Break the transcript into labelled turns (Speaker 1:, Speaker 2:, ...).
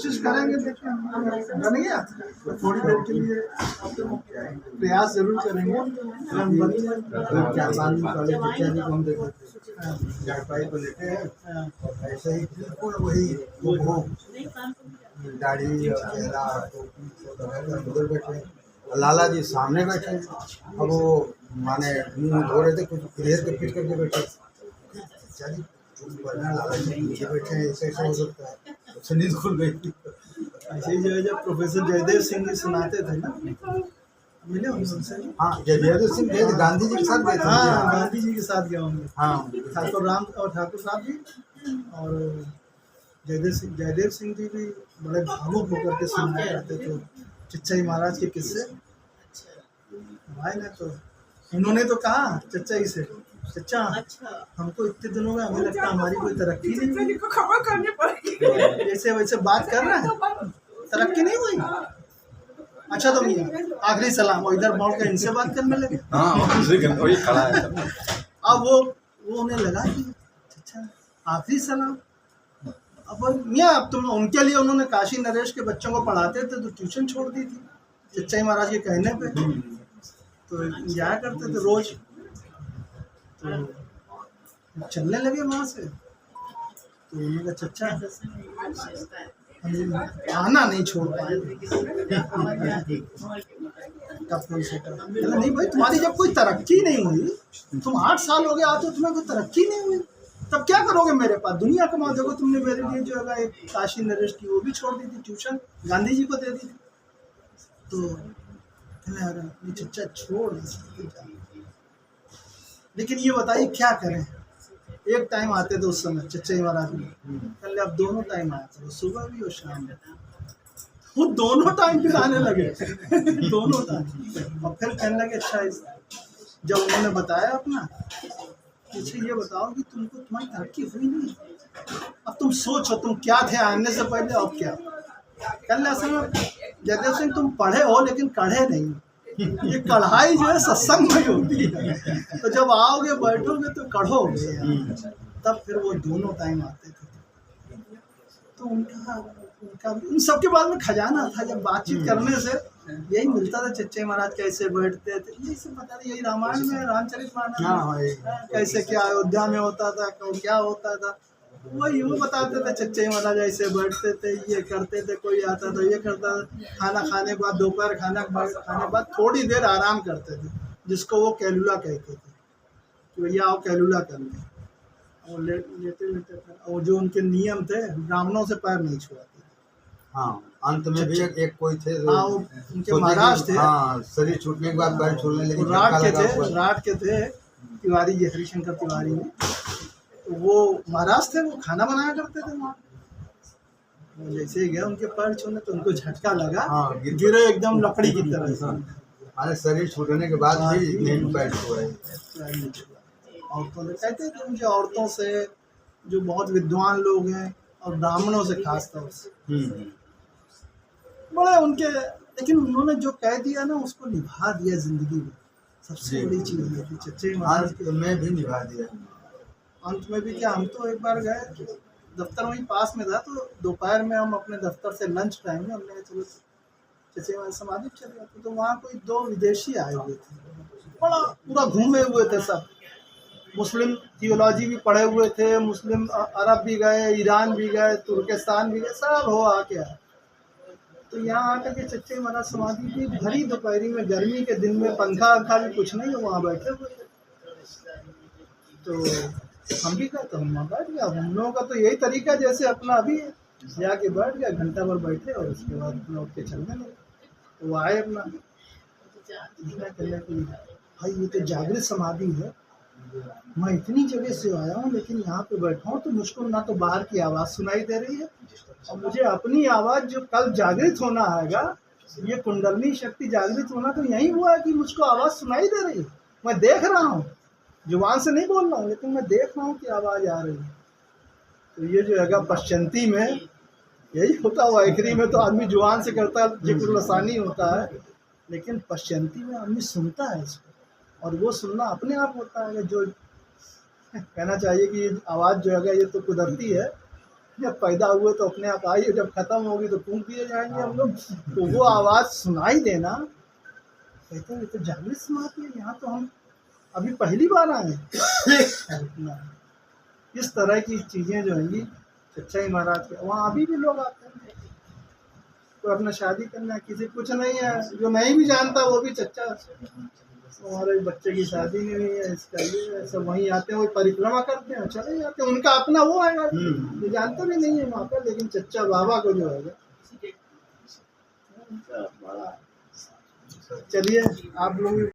Speaker 1: कोशिश करेंगे, देखिए बन गया तो थोड़ी देर के लिए प्रयास जरूर करेंगे।
Speaker 2: चारपाई को लेते हैं ऐसे ही बिल्कुल वही वो दाढ़ी चेहरा उधर बैठे हैं, लाला जी सामने बैठे हैं। अब वो माने मुंह धो रहे थे, कुछ क्लियर के पीट करके बैठे। चलिए लाला जी पीछे बैठे हैं, ऐसे ऐसे हो सकता है, उससे नींद खुल गई।
Speaker 1: ऐसे ही जो है, जब प्रोफेसर जयदेव सिंह जी सुनाते थे ना, मिले उनसे।
Speaker 2: हाँ, जयदेव सिंह गए थे, गांधी जी के साथ गए थे।
Speaker 1: हाँ, गांधी जी के साथ गया होंगे।
Speaker 2: हाँ,
Speaker 1: ठाकुर राम और ठाकुर साहब जी और जयदेव सिंह जी भी बड़े भावुक होकर के सुनाया करते थे चच्चाई महाराज के किस्से। भाई ने तो उन्होंने तो कहा चच्चाई से, चच्चा हमको इतने दिनों में हमें लगता हमारी कोई तरक्की नहीं हुई,
Speaker 3: खबर करनी पड़ेगी।
Speaker 1: जैसे वैसे बात कर रहे हैं, तरक्की नहीं हुई। अच्छा तो मियां आखिरी सलाम, और इधर बढ़ कर इनसे बात करने लगे।
Speaker 2: वही खड़ा है।
Speaker 1: अब वो उन्हें लगा कि अच्छा आखिरी सलाम। अब मियाँ अब तुम उनके लिए उन्होंने काशी नरेश के बच्चों को पढ़ाते थे तो ट्यूशन छोड़ दी थी चच्चाई महाराज के कहने पे, तो जाया करते थे रोज। तो चलने लगे वहाँ से, तो उन्होंने कहा चच्चा आना नहीं छोड़ पाए। तब कोई से कहा नहीं भाई, तुम्हारी जब कोई तरक्की नहीं हुई, तुम 8 साल हो गए आज तो तुम्हें कोई तरक्की नहीं हुई, तब क्या करोगे मेरे पास? दुनिया कमा। देखो तुमने मेरे लिए जो है एक काशी नरेश की वो भी छोड़ दी थी, ट्यूशन गांधी जी को दे दी थी। तो ये चच्चा छोड़ नहीं सकते, लेकिन ये बताइए क्या करें। एक टाइम आते थे उस समय चच्चाई महाराज में, कल अब दोनों टाइम आते थे, सुबह भी और शाम में। वो दोनों टाइम फिर आने लगे दोनों टाइम। और फिर कहने लगे अच्छा, जब उन्होंने बताया अपना, मुझे ये बताओ कि तुमको तुम्हारी तरक्की हुई नहीं, अब तुम सोचो तुम क्या थे आने से पहले, अब क्या। कल ऐसा जयदेव सिंह तुम पढ़े हो लेकिन कढ़े नहीं। ये कढ़ाई जो है सत्संग में होती है, तो जब आओगे बैठोगे तो कढ़ोगे। तब फिर वो दोनों टाइम आते थे। तो उनका उन सबके बाद में खजाना था, जब बातचीत करने से यही मिलता था। चच्चे महाराज कैसे बैठते थे, यही सब बता रहे, यही रामायण में रामचरितमानस कैसे क्या अयोध्या में होता था, क्या होता था, वही वो बताते थे। चच्चे महाराज ऐसे बैठते थे, ये करते थे, कोई आता था ये करता था। खाना खाने के बाद, दोपहर खाने के बाद थोड़ी देर आराम करते थे, जिसको वो कैलुला कहते थे कि भैया आओ कैलुला कर लें। और लेटे और जो उनके नियम थे, ब्राह्मणों से पैर नहीं छुआते।
Speaker 2: हाँ, अंत में भी एक कोई थे,
Speaker 1: हाँ उनके महाराज थे।
Speaker 2: हाँ, शरीर छूटने के बाद पैर छोड़ने लगे।
Speaker 1: राट के थे तिवारी जी, हरिशंकर तिवारी ने। तो वो महाराज थे, वो खाना बनाया करते थे वहाँ। जैसे ही गया उनके पैर छूने तो उनको झटका लगा। हाँ, गिरे एकदम लकड़ी की तरह से।
Speaker 2: हमारे शरीर छूटने के बाद भी नहीं पैर छुए।
Speaker 1: औरतों से कहते थे, मुझे औरतों से जो बहुत विद्वान लोग हैं और ब्राह्मणों से खास तौर से बड़े उनके, लेकिन उन्होंने जो कह दिया ना उसको निभा दिया जिंदगी में। सबसे बड़ी चीज ये थी चच्चे महाराज के।
Speaker 2: मैं भी निभा दिया।
Speaker 1: अंत में भी क्या, हम तो एक बार गए, दफ्तर वहीं पास में था, तो दोपहर में हम अपने दफ्तर से लंच टाइम में हमने चलो चच्चे महाराज समाधि चले जाते, तो वहाँ कोई 2 विदेशी आए हुए थे, बड़ा पूरा घूमे हुए थे सब। मुस्लिम थियोलॉजी भी पढ़े हुए थे, मुस्लिम अरब भी गए, ईरान भी गए, तुर्किस्तान भी गए, सब हो आके आए। तो यहाँ आकर के चच्चे महाराज समाधि की भरी दोपहरी में, गर्मी के दिन में, पंखा वंखा भी कुछ नहीं है, वहाँ बैठे हुए थे। तो हम भी कहते हम वहाँ बैठ गया। हम लोगों का तो यही तरीका जैसे अपना अभी जाके बैठ गया, घंटा भर बैठे और उसके बाद अपना उठ के चलने लगे। तो वो आए अपना भाई ये तो जागृत समाधि है, मैं इतनी जगह से आया हूँ लेकिन यहाँ पे बैठा हूँ तो मुझको ना तो बाहर की आवाज़ सुनाई दे रही है, और मुझे अपनी आवाज़ जो कल जागृत होना आएगा, ये कुंडलनी शक्ति जागृत होना तो यही हुआ है कि मुझको आवाज़ सुनाई दे रही है। मैं देख रहा हूँ, जुबान से नहीं बोल रहा हूँ, लेकिन मैं देख रहा हूँ कि आवाज़ आ रही है। तो ये जो है पश्चंती में यही होता है। वैखरी में तो आदमी जुबान से करता है, जिक्र लसानी होता है, लेकिन पश्चंती में आदमी सुनता है इसको, और वो सुनना अपने आप होता है। जो कहना चाहिए कि आवाज़ जो है ये तो कुदरती है, जब पैदा हुए तो अपने आप आई, जब खत्म होगी तो फूंक दिए जाएंगे हम लोग। तो वो आवाज़ सुनाई देना, कहते हैं ये तो जागृत समाधि है, यहाँ तो हम अभी पहली बार आए हैं। इस तरह की चीज़ें जो हैं चच्चाई महाराज के वहाँ अभी भी लोग आते हैं। तो अपना शादी करना है, किसी कुछ नहीं है, जो नहीं भी जानता वो भी चच्चा, हमारे बच्चे की शादी नहीं हुई है, इसका ये है, सब वहीं आते हैं, वो परिक्रमा करते हैं, चले जाते हैं। उनका अपना वो है, ये जानते भी नहीं है वहाँ पर, लेकिन चच्चा बाबा को जो है चलिए आप लोग